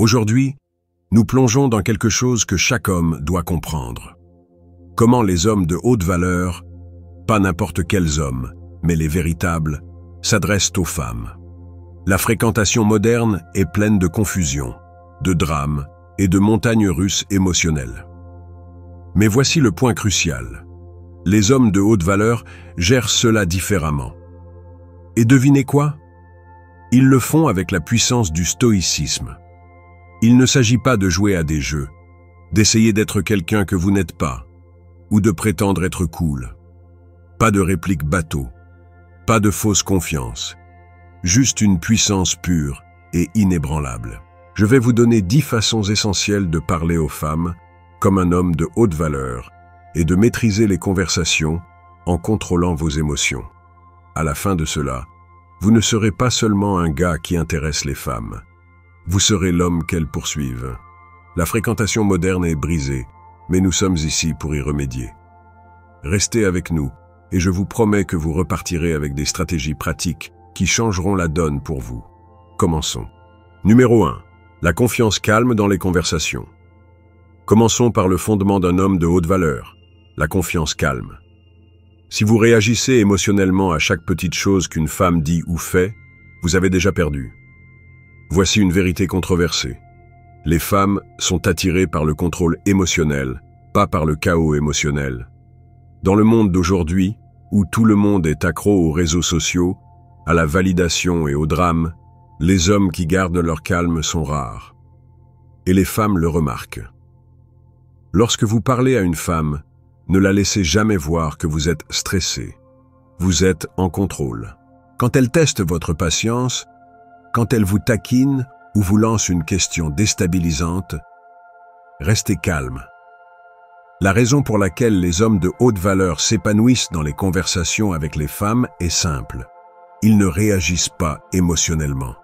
Aujourd'hui, nous plongeons dans quelque chose que chaque homme doit comprendre. Comment les hommes de haute valeur, pas n'importe quels hommes, mais les véritables, s'adressent aux femmes. La fréquentation moderne est pleine de confusion, de drames et de montagnes russes émotionnelles. Mais voici le point crucial. Les hommes de haute valeur gèrent cela différemment. Et devinez quoi? Ils le font avec la puissance du stoïcisme. Il ne s'agit pas de jouer à des jeux, d'essayer d'être quelqu'un que vous n'êtes pas, ou de prétendre être cool. Pas de répliques bateau, pas de fausse confiance, juste une puissance pure et inébranlable. Je vais vous donner 10 façons essentielles de parler aux femmes comme un homme de haute valeur et de maîtriser les conversations en contrôlant vos émotions. À la fin de cela, vous ne serez pas seulement un gars qui intéresse les femmes, vous serez l'homme qu'elles poursuivent. La fréquentation moderne est brisée, mais nous sommes ici pour y remédier. Restez avec nous et je vous promets que vous repartirez avec des stratégies pratiques qui changeront la donne pour vous. Commençons. Numéro 1. La confiance calme dans les conversations. Commençons par le fondement d'un homme de haute valeur, la confiance calme. Si vous réagissez émotionnellement à chaque petite chose qu'une femme dit ou fait, vous avez déjà perdu. Voici une vérité controversée. Les femmes sont attirées par le contrôle émotionnel, pas par le chaos émotionnel. Dans le monde d'aujourd'hui, où tout le monde est accro aux réseaux sociaux, à la validation et au drame, les hommes qui gardent leur calme sont rares. Et les femmes le remarquent. Lorsque vous parlez à une femme, ne la laissez jamais voir que vous êtes stressé. Vous êtes en contrôle. Quand elle teste votre patience, quand elle vous taquine ou vous lance une question déstabilisante, restez calme. La raison pour laquelle les hommes de haute valeur s'épanouissent dans les conversations avec les femmes est simple. Ils ne réagissent pas émotionnellement.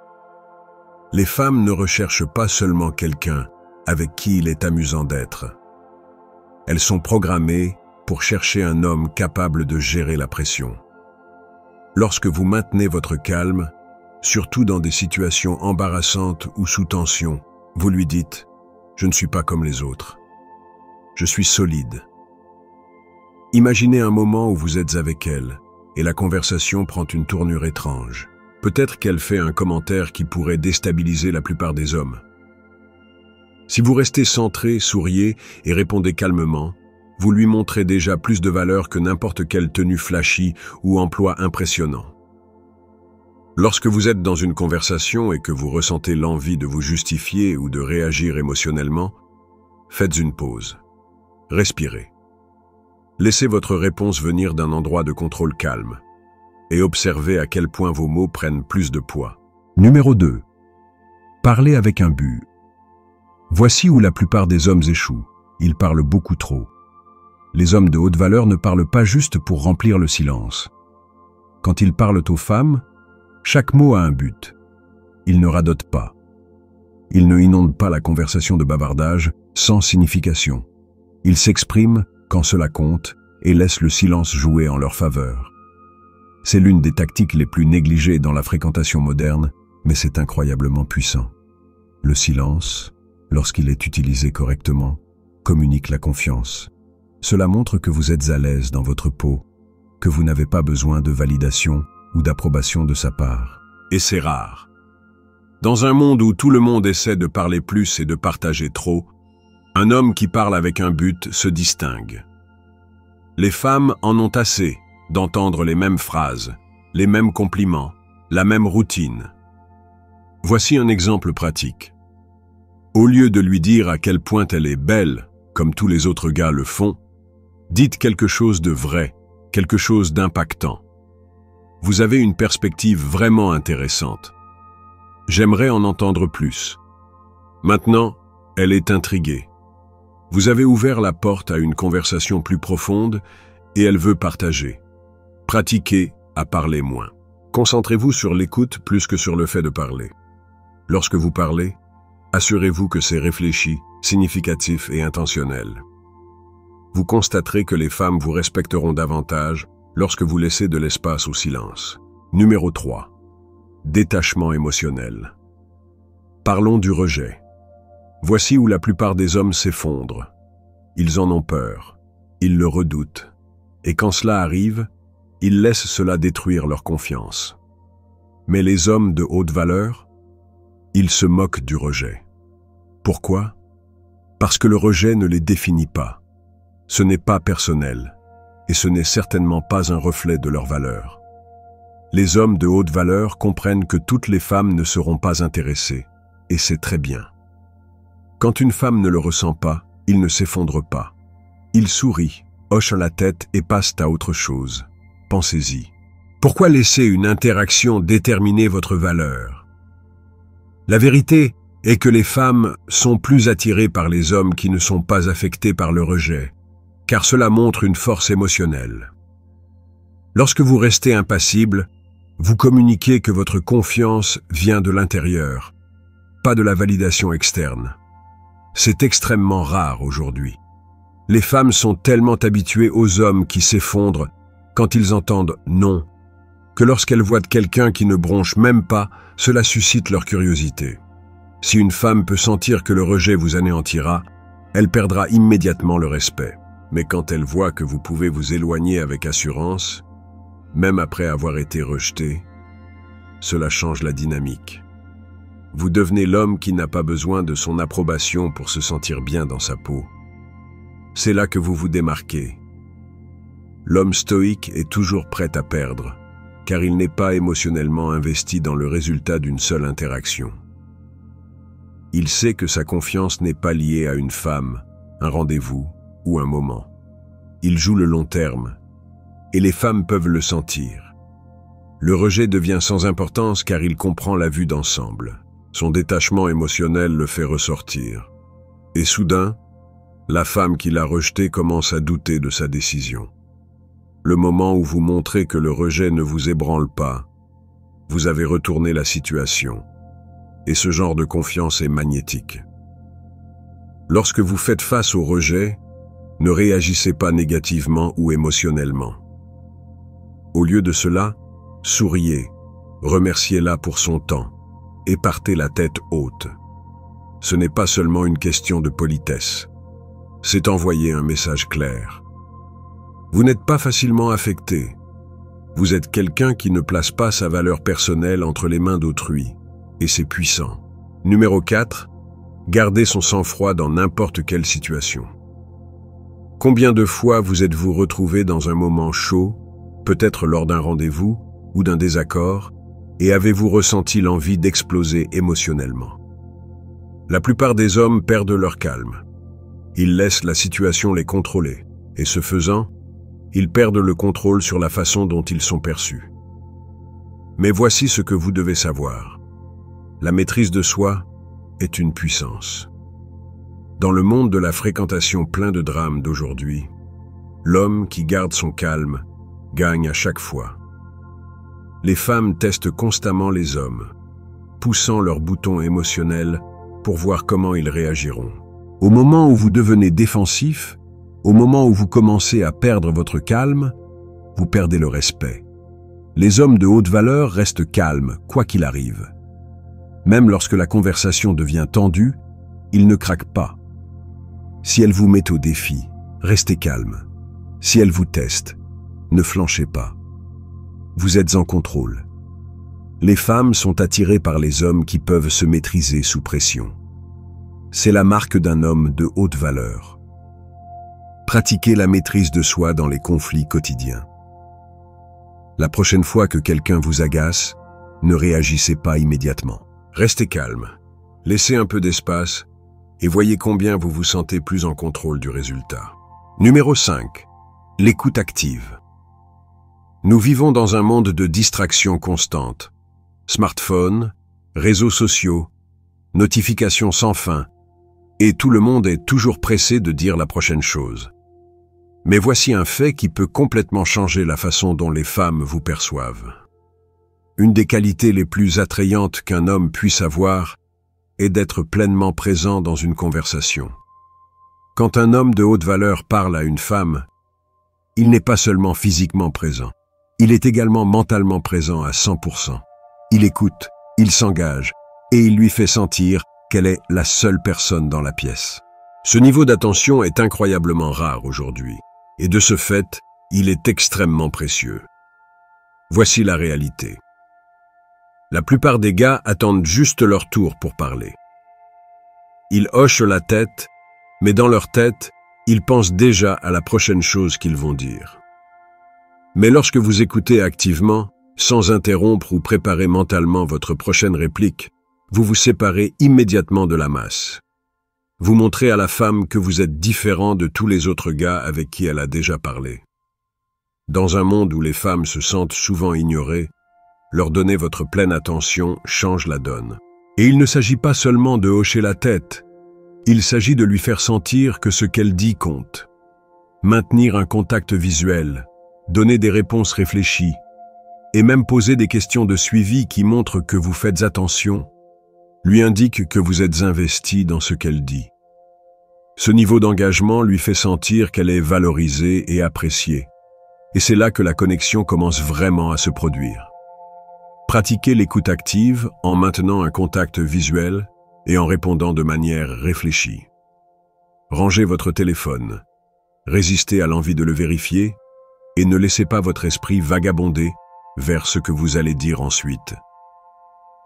Les femmes ne recherchent pas seulement quelqu'un avec qui il est amusant d'être. Elles sont programmées pour chercher un homme capable de gérer la pression. Lorsque vous maintenez votre calme, surtout dans des situations embarrassantes ou sous tension, vous lui dites « Je ne suis pas comme les autres. Je suis solide. » Imaginez un moment où vous êtes avec elle et la conversation prend une tournure étrange. Peut-être qu'elle fait un commentaire qui pourrait déstabiliser la plupart des hommes. Si vous restez centré, souriez et répondez calmement, vous lui montrez déjà plus de valeur que n'importe quelle tenue flashy ou emploi impressionnant. Lorsque vous êtes dans une conversation et que vous ressentez l'envie de vous justifier ou de réagir émotionnellement, faites une pause. Respirez. Laissez votre réponse venir d'un endroit de contrôle calme et observez à quel point vos mots prennent plus de poids. Numéro 2. Parlez avec un but. Voici où la plupart des hommes échouent. Ils parlent beaucoup trop. Les hommes de haute valeur ne parlent pas juste pour remplir le silence. Quand ils parlent aux femmes, chaque mot a un but. Ils ne radotent pas. Ils ne inondent pas la conversation de bavardage sans signification. Ils s'expriment quand cela compte et laissent le silence jouer en leur faveur. C'est l'une des tactiques les plus négligées dans la fréquentation moderne, mais c'est incroyablement puissant. Le silence, lorsqu'il est utilisé correctement, communique la confiance. Cela montre que vous êtes à l'aise dans votre peau, que vous n'avez pas besoin de validation ou d'approbation de sa part. Et c'est rare. Dans un monde où tout le monde essaie de parler plus et de partager trop, un homme qui parle avec un but se distingue. Les femmes en ont assez d'entendre les mêmes phrases, les mêmes compliments, la même routine. Voici un exemple pratique. Au lieu de lui dire à quel point elle est belle, comme tous les autres gars le font, dites quelque chose de vrai, quelque chose d'impactant. Vous avez une perspective vraiment intéressante. J'aimerais en entendre plus. Maintenant, elle est intriguée. Vous avez ouvert la porte à une conversation plus profonde et elle veut partager. Pratiquez à parler moins. Concentrez-vous sur l'écoute plus que sur le fait de parler. Lorsque vous parlez, assurez-vous que c'est réfléchi, significatif et intentionnel. Vous constaterez que les femmes vous respecteront davantage lorsque vous laissez de l'espace au silence. Numéro 3. Détachement émotionnel. Parlons du rejet. Voici où la plupart des hommes s'effondrent. Ils en ont peur, ils le redoutent, et quand cela arrive, ils laissent cela détruire leur confiance. Mais les hommes de haute valeur, ils se moquent du rejet. Pourquoi? Parce que le rejet ne les définit pas. Ce n'est pas personnel, et ce n'est certainement pas un reflet de leur valeur. Les hommes de haute valeur comprennent que toutes les femmes ne seront pas intéressées, et c'est très bien. Quand une femme ne le ressent pas, il ne s'effondre pas. Il sourit, hoche la tête et passe à autre chose. Pensez-y. Pourquoi laisser une interaction déterminer votre valeur? La vérité est que les femmes sont plus attirées par les hommes qui ne sont pas affectés par le rejet, car cela montre une force émotionnelle. Lorsque vous restez impassible, vous communiquez que votre confiance vient de l'intérieur, pas de la validation externe. C'est extrêmement rare aujourd'hui. Les femmes sont tellement habituées aux hommes qui s'effondrent quand ils entendent « non », que lorsqu'elles voient quelqu'un qui ne bronche même pas, cela suscite leur curiosité. Si une femme peut sentir que le rejet vous anéantira, elle perdra immédiatement le respect. Mais quand elle voit que vous pouvez vous éloigner avec assurance, même après avoir été rejeté, cela change la dynamique. Vous devenez l'homme qui n'a pas besoin de son approbation pour se sentir bien dans sa peau. C'est là que vous vous démarquez. L'homme stoïque est toujours prêt à perdre, car il n'est pas émotionnellement investi dans le résultat d'une seule interaction. Il sait que sa confiance n'est pas liée à une femme, un rendez-vous ou un moment. Il joue le long terme, et les femmes peuvent le sentir. Le rejet devient sans importance car il comprend la vue d'ensemble. Son détachement émotionnel le fait ressortir. Et soudain, la femme qui l'a rejeté commence à douter de sa décision. Le moment où vous montrez que le rejet ne vous ébranle pas, vous avez retourné la situation. Et ce genre de confiance est magnétique. Lorsque vous faites face au rejet, ne réagissez pas négativement ou émotionnellement. Au lieu de cela, souriez, remerciez-la pour son temps et partez la tête haute. Ce n'est pas seulement une question de politesse, c'est envoyer un message clair. Vous n'êtes pas facilement affecté. Vous êtes quelqu'un qui ne place pas sa valeur personnelle entre les mains d'autrui, et c'est puissant. Numéro 4, gardez son sang-froid dans n'importe quelle situation. Combien de fois vous êtes-vous retrouvé dans un moment chaud, peut-être lors d'un rendez-vous ou d'un désaccord, et avez-vous ressenti l'envie d'exploser émotionnellement? La plupart des hommes perdent leur calme. Ils laissent la situation les contrôler, et ce faisant, ils perdent le contrôle sur la façon dont ils sont perçus. Mais voici ce que vous devez savoir. La maîtrise de soi est une puissance. Dans le monde de la fréquentation plein de drames d'aujourd'hui, l'homme qui garde son calme gagne à chaque fois. Les femmes testent constamment les hommes, poussant leurs boutons émotionnels pour voir comment ils réagiront. Au moment où vous devenez défensif, au moment où vous commencez à perdre votre calme, vous perdez le respect. Les hommes de haute valeur restent calmes, quoi qu'il arrive. Même lorsque la conversation devient tendue, ils ne craquent pas. Si elle vous met au défi, restez calme. Si elle vous teste, ne flanchez pas. Vous êtes en contrôle. Les femmes sont attirées par les hommes qui peuvent se maîtriser sous pression. C'est la marque d'un homme de haute valeur. Pratiquez la maîtrise de soi dans les conflits quotidiens. La prochaine fois que quelqu'un vous agace, ne réagissez pas immédiatement. Restez calme, laissez un peu d'espace et voyez combien vous vous sentez plus en contrôle du résultat. Numéro 5. L'écoute active. Nous vivons dans un monde de distractions constantes. Smartphones, réseaux sociaux, notifications sans fin, et tout le monde est toujours pressé de dire la prochaine chose. Mais voici un fait qui peut complètement changer la façon dont les femmes vous perçoivent. Une des qualités les plus attrayantes qu'un homme puisse avoir est d'être pleinement présent dans une conversation. Quand un homme de haute valeur parle à une femme, il n'est pas seulement physiquement présent, il est également mentalement présent à 100%. Il écoute, il s'engage, et il lui fait sentir qu'elle est la seule personne dans la pièce. Ce niveau d'attention est incroyablement rare aujourd'hui, et de ce fait, il est extrêmement précieux. Voici la réalité. La plupart des gars attendent juste leur tour pour parler. Ils hochent la tête, mais dans leur tête, ils pensent déjà à la prochaine chose qu'ils vont dire. Mais lorsque vous écoutez activement, sans interrompre ou préparer mentalement votre prochaine réplique, vous vous séparez immédiatement de la masse. Vous montrez à la femme que vous êtes différent de tous les autres gars avec qui elle a déjà parlé. Dans un monde où les femmes se sentent souvent ignorées, leur donner votre pleine attention change la donne. Et il ne s'agit pas seulement de hocher la tête, il s'agit de lui faire sentir que ce qu'elle dit compte. Maintenir un contact visuel, donner des réponses réfléchies, et même poser des questions de suivi qui montrent que vous faites attention, lui indique que vous êtes investi dans ce qu'elle dit. Ce niveau d'engagement lui fait sentir qu'elle est valorisée et appréciée. Et c'est là que la connexion commence vraiment à se produire. Pratiquez l'écoute active en maintenant un contact visuel et en répondant de manière réfléchie. Rangez votre téléphone, résistez à l'envie de le vérifier et ne laissez pas votre esprit vagabonder vers ce que vous allez dire ensuite.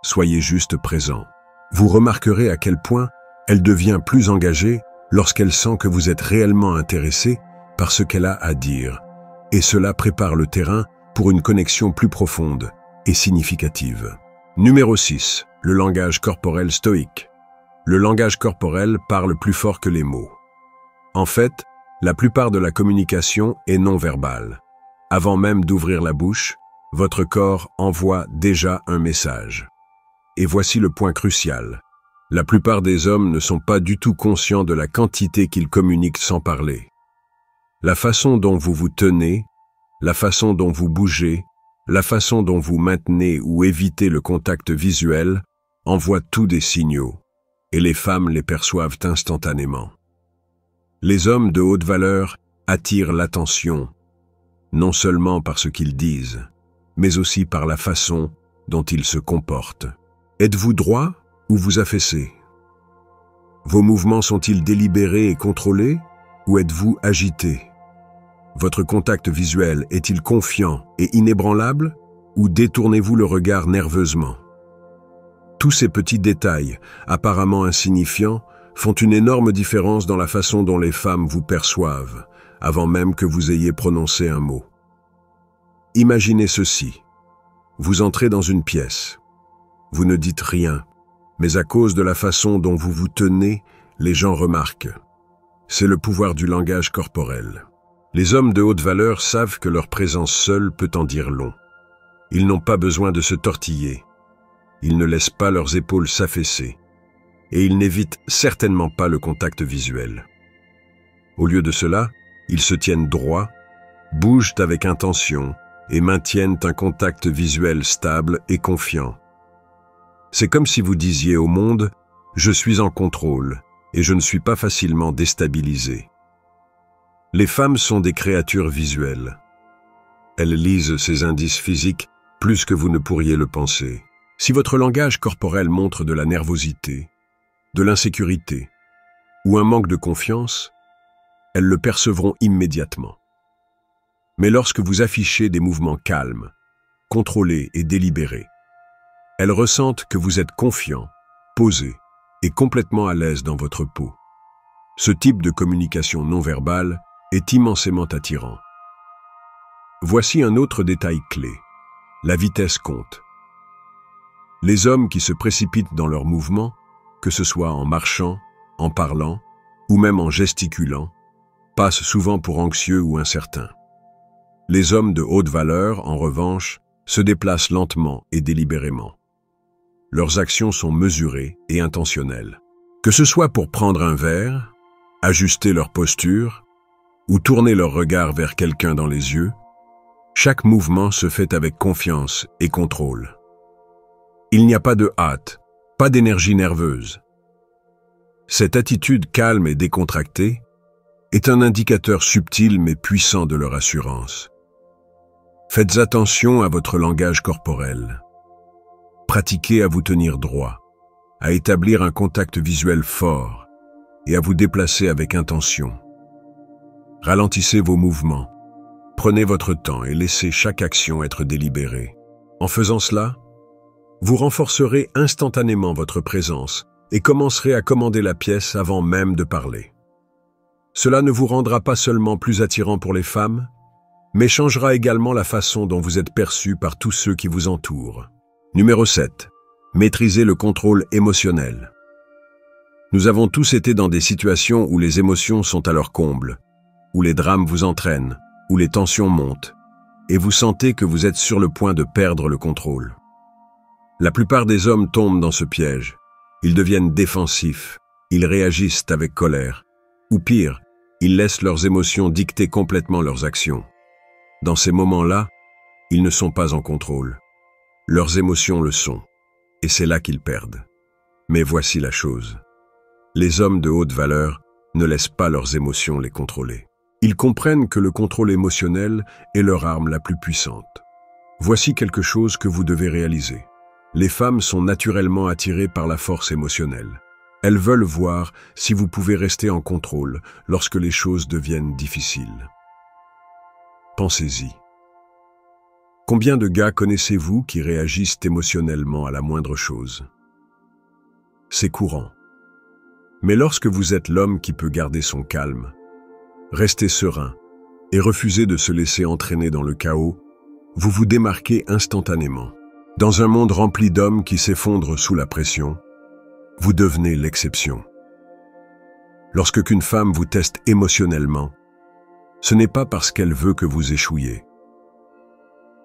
Soyez juste présent. Vous remarquerez à quel point elle devient plus engagée lorsqu'elle sent que vous êtes réellement intéressé par ce qu'elle a à dire, et cela prépare le terrain pour une connexion plus profonde et significative. Numéro 6. Le langage corporel stoïque. Le langage corporel parle plus fort que les mots. En fait, la plupart de la communication est non verbale. Avant même d'ouvrir la bouche, votre corps envoie déjà un message. Et voici le point crucial. La plupart des hommes ne sont pas du tout conscients de la quantité qu'ils communiquent sans parler. La façon dont vous vous tenez, la façon dont vous bougez, la façon dont vous maintenez ou évitez le contact visuel envoie tous des signaux, et les femmes les perçoivent instantanément. Les hommes de haute valeur attirent l'attention, non seulement par ce qu'ils disent, mais aussi par la façon dont ils se comportent. Êtes-vous droit ou vous affaissez? Vos mouvements sont-ils délibérés et contrôlés ou êtes-vous agité? Votre contact visuel est-il confiant et inébranlable ou détournez-vous le regard nerveusement? Tous ces petits détails, apparemment insignifiants, font une énorme différence dans la façon dont les femmes vous perçoivent, avant même que vous ayez prononcé un mot. Imaginez ceci. Vous entrez dans une pièce. Vous ne dites rien, mais à cause de la façon dont vous vous tenez, les gens remarquent. C'est le pouvoir du langage corporel. Les hommes de haute valeur savent que leur présence seule peut en dire long. Ils n'ont pas besoin de se tortiller. Ils ne laissent pas leurs épaules s'affaisser. Et ils n'évitent certainement pas le contact visuel. Au lieu de cela, ils se tiennent droit, bougent avec intention et maintiennent un contact visuel stable et confiant. C'est comme si vous disiez au monde « Je suis en contrôle et je ne suis pas facilement déstabilisé ». Les femmes sont des créatures visuelles. Elles lisent ces indices physiques plus que vous ne pourriez le penser. Si votre langage corporel montre de la nervosité, de l'insécurité ou un manque de confiance, elles le percevront immédiatement. Mais lorsque vous affichez des mouvements calmes, contrôlés et délibérés, elles ressentent que vous êtes confiant, posé et complètement à l'aise dans votre peau. Ce type de communication non verbale est immensément attirant. Voici un autre détail clé. La vitesse compte. Les hommes qui se précipitent dans leurs mouvements, que ce soit en marchant, en parlant ou même en gesticulant, passent souvent pour anxieux ou incertains. Les hommes de haute valeur, en revanche, se déplacent lentement et délibérément. Leurs actions sont mesurées et intentionnelles. Que ce soit pour prendre un verre, ajuster leur posture ou tourner leur regard vers quelqu'un dans les yeux, chaque mouvement se fait avec confiance et contrôle. Il n'y a pas de hâte, pas d'énergie nerveuse. Cette attitude calme et décontractée est un indicateur subtil mais puissant de leur assurance. Faites attention à votre langage corporel. Pratiquez à vous tenir droit, à établir un contact visuel fort et à vous déplacer avec intention. Ralentissez vos mouvements, prenez votre temps et laissez chaque action être délibérée. En faisant cela, vous renforcerez instantanément votre présence et commencerez à commander la pièce avant même de parler. Cela ne vous rendra pas seulement plus attirant pour les femmes, mais changera également la façon dont vous êtes perçu par tous ceux qui vous entourent. Numéro 7. Maîtrisez le contrôle émotionnel. Nous avons tous été dans des situations où les émotions sont à leur comble, où les drames vous entraînent, où les tensions montent, et vous sentez que vous êtes sur le point de perdre le contrôle. La plupart des hommes tombent dans ce piège. Ils deviennent défensifs, ils réagissent avec colère, ou pire, ils laissent leurs émotions dicter complètement leurs actions. Dans ces moments-là, ils ne sont pas en contrôle. Leurs émotions le sont, et c'est là qu'ils perdent. Mais voici la chose. Les hommes de haute valeur ne laissent pas leurs émotions les contrôler. Ils comprennent que le contrôle émotionnel est leur arme la plus puissante. Voici quelque chose que vous devez réaliser. Les femmes sont naturellement attirées par la force émotionnelle. Elles veulent voir si vous pouvez rester en contrôle lorsque les choses deviennent difficiles. Pensez-y. Combien de gars connaissez-vous qui réagissent émotionnellement à la moindre chose? C'est courant. Mais lorsque vous êtes l'homme qui peut garder son calme, rester serein et refuser de se laisser entraîner dans le chaos, vous vous démarquez instantanément. Dans un monde rempli d'hommes qui s'effondrent sous la pression, vous devenez l'exception. Lorsque qu'une femme vous teste émotionnellement, ce n'est pas parce qu'elle veut que vous échouiez.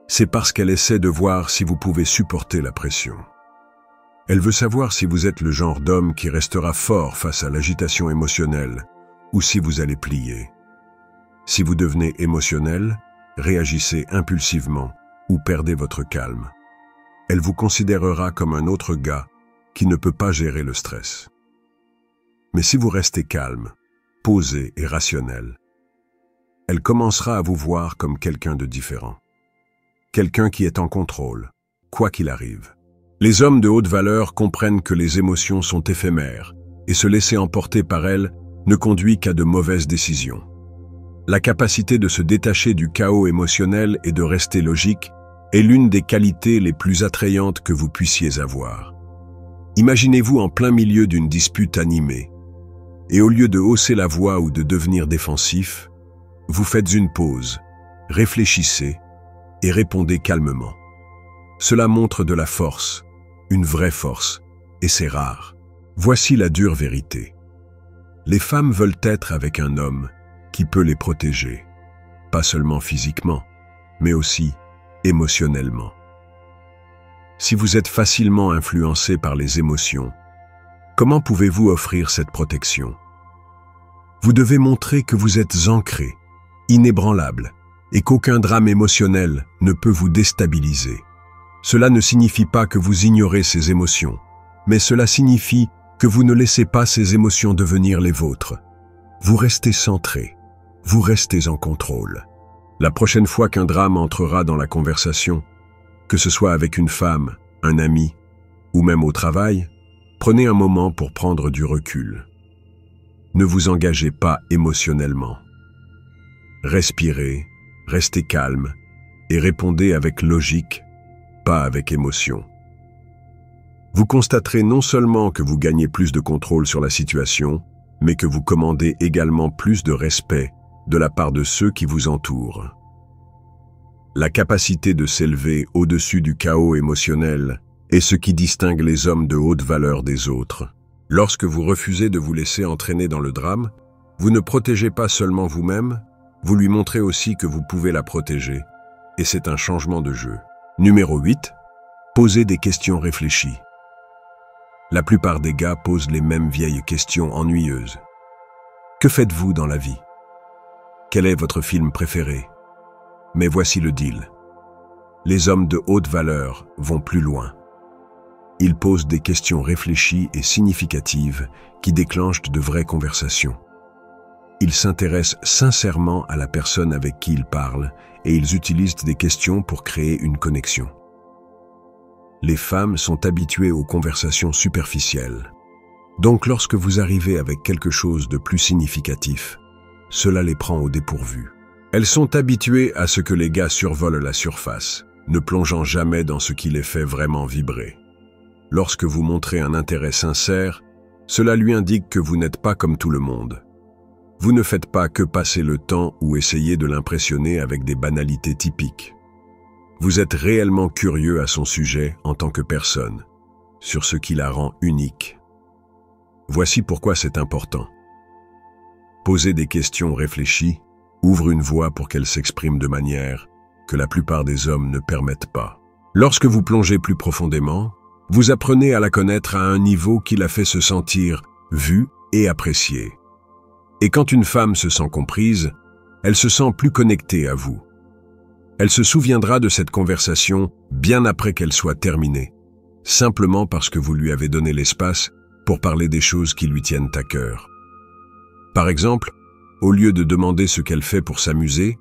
C'est parce qu'elle essaie de voir si vous pouvez supporter la pression. Elle veut savoir si vous êtes le genre d'homme qui restera fort face à l'agitation émotionnelle ou si vous allez plier. Si vous devenez émotionnel, réagissez impulsivement ou perdez votre calme. Elle vous considérera comme un autre gars qui ne peut pas gérer le stress. Mais si vous restez calme, posé et rationnel, elle commencera à vous voir comme quelqu'un de différent. Quelqu'un qui est en contrôle, quoi qu'il arrive. Les hommes de haute valeur comprennent que les émotions sont éphémères et se laisser emporter par elles ne conduit qu'à de mauvaises décisions. La capacité de se détacher du chaos émotionnel et de rester logique est l'une des qualités les plus attrayantes que vous puissiez avoir. Imaginez-vous en plein milieu d'une dispute animée, et au lieu de hausser la voix ou de devenir défensif, vous faites une pause, réfléchissez et répondez calmement. Cela montre de la force, une vraie force, et c'est rare. Voici la dure vérité. Les femmes veulent être avec un homme qui peut les protéger, pas seulement physiquement, mais aussi émotionnellement. Si vous êtes facilement influencé par les émotions, comment pouvez-vous offrir cette protection? Vous devez montrer que vous êtes ancré, inébranlable, et qu'aucun drame émotionnel ne peut vous déstabiliser. Cela ne signifie pas que vous ignorez ces émotions, mais cela signifie que vous ne laissez pas ces émotions devenir les vôtres. Vous restez centré, vous restez en contrôle. La prochaine fois qu'un drame entrera dans la conversation, que ce soit avec une femme, un ami, ou même au travail, prenez un moment pour prendre du recul. Ne vous engagez pas émotionnellement. Respirez, restez calme et répondez avec logique, pas avec émotion. Vous constaterez non seulement que vous gagnez plus de contrôle sur la situation, mais que vous commandez également plus de respect de la part de ceux qui vous entourent. La capacité de s'élever au-dessus du chaos émotionnel est ce qui distingue les hommes de haute valeur des autres. Lorsque vous refusez de vous laisser entraîner dans le drame, vous ne protégez pas seulement vous-même, vous lui montrez aussi que vous pouvez la protéger, et c'est un changement de jeu. Numéro 8. Posez des questions réfléchies. La plupart des gars posent les mêmes vieilles questions ennuyeuses. Que faites-vous dans la vie? Quel est votre film préféré? Mais voici le deal. Les hommes de haute valeur vont plus loin. Ils posent des questions réfléchies et significatives qui déclenchent de vraies conversations. Ils s'intéressent sincèrement à la personne avec qui ils parlent et ils utilisent des questions pour créer une connexion. Les femmes sont habituées aux conversations superficielles. Donc lorsque vous arrivez avec quelque chose de plus significatif, cela les prend au dépourvu. Elles sont habituées à ce que les gars survolent la surface, ne plongeant jamais dans ce qui les fait vraiment vibrer. Lorsque vous montrez un intérêt sincère, cela lui indique que vous n'êtes pas comme tout le monde. Vous ne faites pas que passer le temps ou essayer de l'impressionner avec des banalités typiques. Vous êtes réellement curieux à son sujet en tant que personne, sur ce qui la rend unique. Voici pourquoi c'est important. Poser des questions réfléchies ouvre une voie pour qu'elle s'exprime de manière que la plupart des hommes ne permettent pas. Lorsque vous plongez plus profondément, vous apprenez à la connaître à un niveau qui la fait se sentir vue et appréciée. Et quand une femme se sent comprise, elle se sent plus connectée à vous. Elle se souviendra de cette conversation bien après qu'elle soit terminée, simplement parce que vous lui avez donné l'espace pour parler des choses qui lui tiennent à cœur. Par exemple, au lieu de demander ce qu'elle fait pour s'amuser,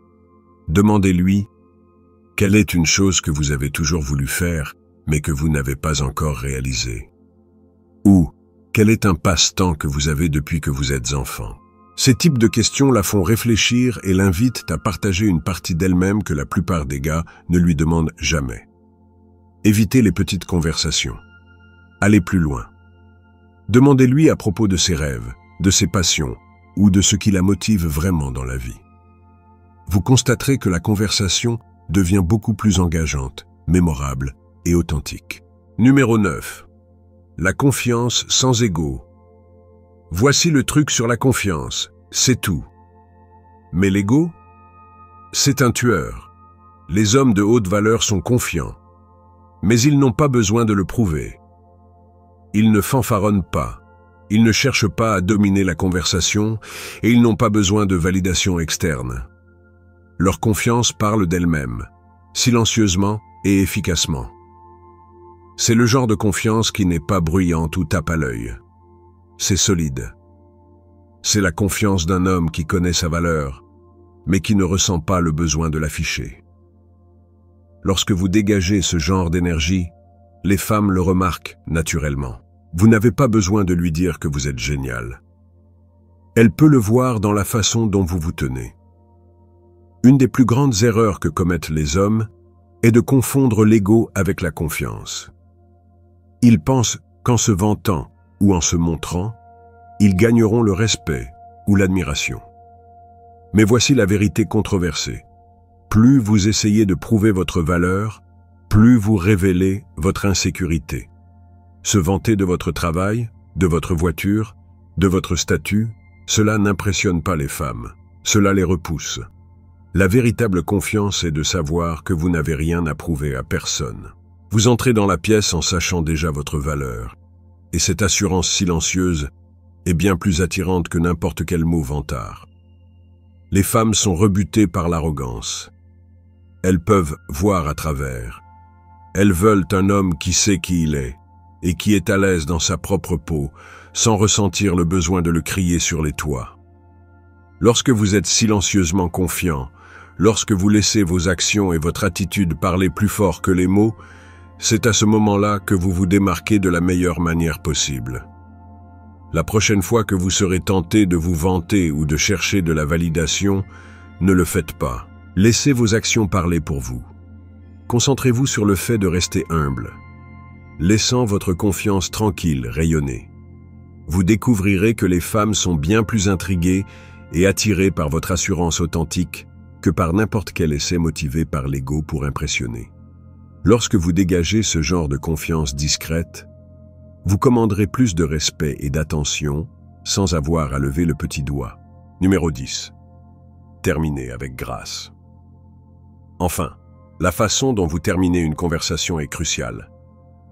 demandez-lui « Quelle est une chose que vous avez toujours voulu faire, mais que vous n'avez pas encore réalisée ?» Ou « Quel est un passe-temps que vous avez depuis que vous êtes enfant ?» Ces types de questions la font réfléchir et l'invitent à partager une partie d'elle-même que la plupart des gars ne lui demandent jamais. Évitez les petites conversations. Allez plus loin. Demandez-lui à propos de ses rêves, de ses passions ou de ce qui la motive vraiment dans la vie. Vous constaterez que la conversation devient beaucoup plus engageante, mémorable et authentique. Numéro 9. La confiance sans ego. Voici le truc sur la confiance, c'est tout. Mais l'ego, c'est un tueur. Les hommes de haute valeur sont confiants, mais ils n'ont pas besoin de le prouver. Ils ne fanfaronnent pas, ils ne cherchent pas à dominer la conversation et ils n'ont pas besoin de validation externe. Leur confiance parle d'elle-même, silencieusement et efficacement. C'est le genre de confiance qui n'est pas bruyante ou tape à l'œil. C'est solide. C'est la confiance d'un homme qui connaît sa valeur, mais qui ne ressent pas le besoin de l'afficher. Lorsque vous dégagez ce genre d'énergie, les femmes le remarquent naturellement. Vous n'avez pas besoin de lui dire que vous êtes génial. Elle peut le voir dans la façon dont vous vous tenez. Une des plus grandes erreurs que commettent les hommes est de confondre l'ego avec la confiance. Ils pensent qu'en se vantant ou en se montrant, ils gagneront le respect ou l'admiration. Mais voici la vérité controversée. Plus vous essayez de prouver votre valeur, plus vous révélez votre insécurité. Se vanter de votre travail, de votre voiture, de votre statut, cela n'impressionne pas les femmes, cela les repousse. La véritable confiance est de savoir que vous n'avez rien à prouver à personne. Vous entrez dans la pièce en sachant déjà votre valeur. Et cette assurance silencieuse est bien plus attirante que n'importe quel mot vantard. Les femmes sont rebutées par l'arrogance. Elles peuvent voir à travers. Elles veulent un homme qui sait qui il est et qui est à l'aise dans sa propre peau, sans ressentir le besoin de le crier sur les toits. Lorsque vous êtes silencieusement confiant, lorsque vous laissez vos actions et votre attitude parler plus fort que les mots, c'est à ce moment-là que vous vous démarquez de la meilleure manière possible. La prochaine fois que vous serez tenté de vous vanter ou de chercher de la validation, ne le faites pas. Laissez vos actions parler pour vous. Concentrez-vous sur le fait de rester humble, laissant votre confiance tranquille rayonner. Vous découvrirez que les femmes sont bien plus intriguées et attirées par votre assurance authentique que par n'importe quel essai motivé par l'ego pour impressionner. Lorsque vous dégagez ce genre de confiance discrète, vous commanderez plus de respect et d'attention sans avoir à lever le petit doigt. Numéro 10. Terminez avec grâce. Enfin, la façon dont vous terminez une conversation est cruciale.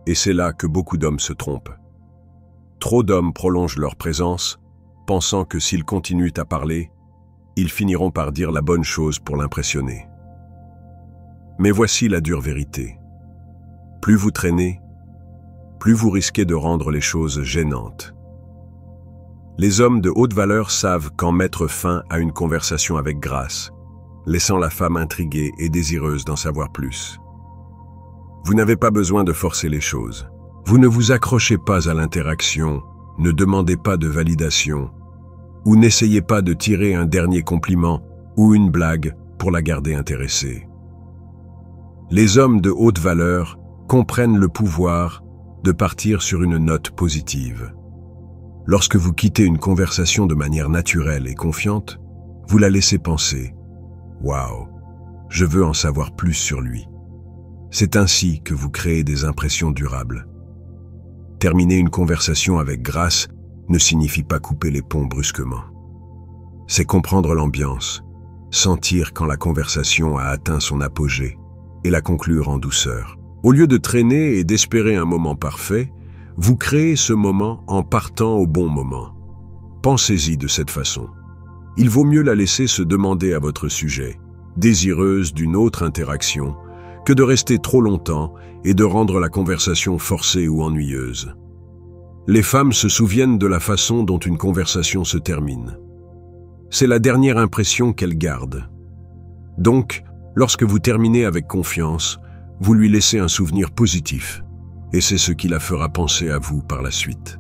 Et c'est là que beaucoup d'hommes se trompent. Trop d'hommes prolongent leur présence, pensant que s'ils continuent à parler, ils finiront par dire la bonne chose pour l'impressionner. Mais voici la dure vérité. Plus vous traînez, plus vous risquez de rendre les choses gênantes. Les hommes de haute valeur savent quand mettre fin à une conversation avec grâce, laissant la femme intriguée et désireuse d'en savoir plus. Vous n'avez pas besoin de forcer les choses. Vous ne vous accrochez pas à l'interaction, ne demandez pas de validation, ou n'essayez pas de tirer un dernier compliment ou une blague pour la garder intéressée. Les hommes de haute valeur comprennent le pouvoir de partir sur une note positive. Lorsque vous quittez une conversation de manière naturelle et confiante, vous la laissez penser « Waouh, je veux en savoir plus sur lui ». C'est ainsi que vous créez des impressions durables. Terminer une conversation avec grâce ne signifie pas couper les ponts brusquement. C'est comprendre l'ambiance, sentir quand la conversation a atteint son apogée et la conclure en douceur. Au lieu de traîner et d'espérer un moment parfait, vous créez ce moment en partant au bon moment. Pensez-y de cette façon. Il vaut mieux la laisser se demander à votre sujet, désireuse d'une autre interaction, que de rester trop longtemps et de rendre la conversation forcée ou ennuyeuse. Les femmes se souviennent de la façon dont une conversation se termine. C'est la dernière impression qu'elles gardent. Donc, lorsque vous terminez avec confiance, vous lui laissez un souvenir positif, et c'est ce qui la fera penser à vous par la suite.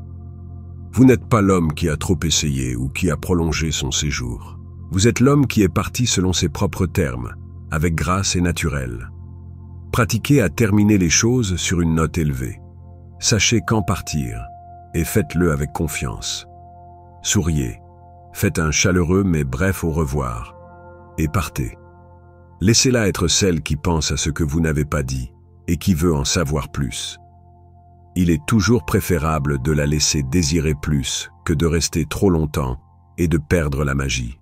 Vous n'êtes pas l'homme qui a trop essayé ou qui a prolongé son séjour. Vous êtes l'homme qui est parti selon ses propres termes, avec grâce et naturel. Pratiquez à terminer les choses sur une note élevée. Sachez quand partir, et faites-le avec confiance. Souriez, faites un chaleureux mais bref au revoir, et partez. Laissez-la être celle qui pense à ce que vous n'avez pas dit et qui veut en savoir plus. Il est toujours préférable de la laisser désirer plus que de rester trop longtemps et de perdre la magie.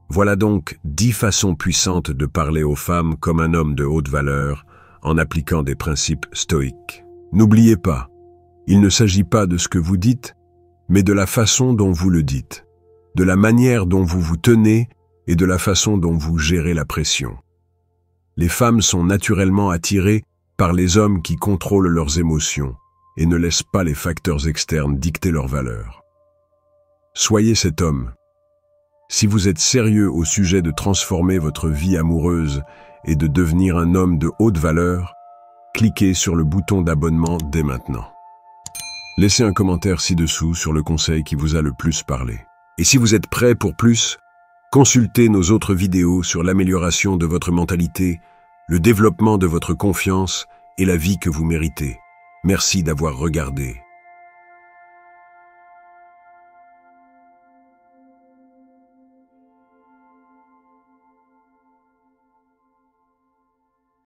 Voilà donc 10 façons puissantes de parler aux femmes comme un homme de haute valeur en appliquant des principes stoïques. N'oubliez pas, il ne s'agit pas de ce que vous dites, mais de la façon dont vous le dites, de la manière dont vous vous tenez et de la façon dont vous gérez la pression. Les femmes sont naturellement attirées par les hommes qui contrôlent leurs émotions et ne laissent pas les facteurs externes dicter leurs valeurs. Soyez cet homme. Si vous êtes sérieux au sujet de transformer votre vie amoureuse et de devenir un homme de haute valeur, cliquez sur le bouton d'abonnement dès maintenant. Laissez un commentaire ci-dessous sur le conseil qui vous a le plus parlé. Et si vous êtes prêt pour plus, consultez nos autres vidéos sur l'amélioration de votre mentalité, le développement de votre confiance et la vie que vous méritez. Merci d'avoir regardé.